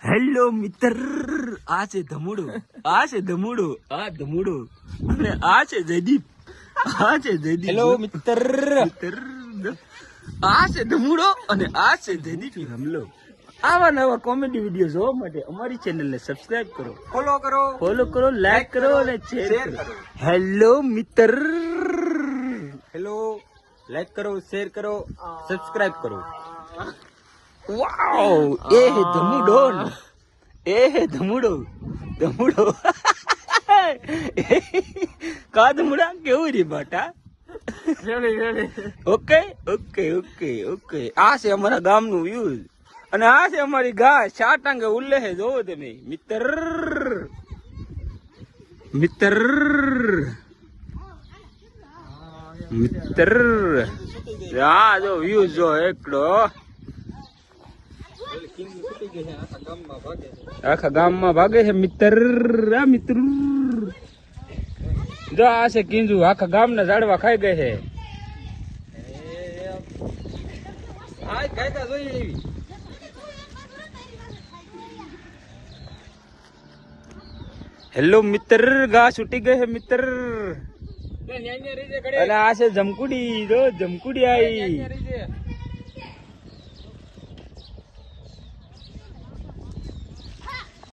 Hello મિત્ર, આ છે ધમુડો, આ છે ધમુડો, આ ધમુડો અને આ છે જયદીપ, આ છે જયદીપ. હેલો મિત્ર, આ છે ધમુડો અને આ છે જયદીપ રમલો. આવા નવા કોમેડી વિડીયો જોવા માટે અમારી ચેનલને સબસ્ક્રાઇબ કરો, ફોલો કરો, લાઈક કરો અને શેર કરો. હેલો મિત્ર, હેલો, લાઈક કરો, શેર કરો, સબસ્ક્રાઇબ કરો. વાવ, એ હે ધમુડો, એ હે ધમુડો, ધમુડો. કા ધમુડા કેવું રે બાટા? Okay okay okay okay. આ છે અમારા ગામનું વ્યૂ અને આ છે અમારી ગાય શાટાંગે ઉલ્લે હે. જોવો તમે મિત્ર, મિત્ર, મિત્ર. આ જો વ્યૂ જો એકડો આખા ગામમાં ભાગે છે મિત્ર. આ મિત્ર જો આ છે કિંજુ, આખા ગામના ઝાડવા ખાઈ ગઈ છે. હેલો મિત્ર, ઘાસ ઉટી ગઈ છે મિત્ર. અને આ છે જમકુડી, જો જમકુડી આવી.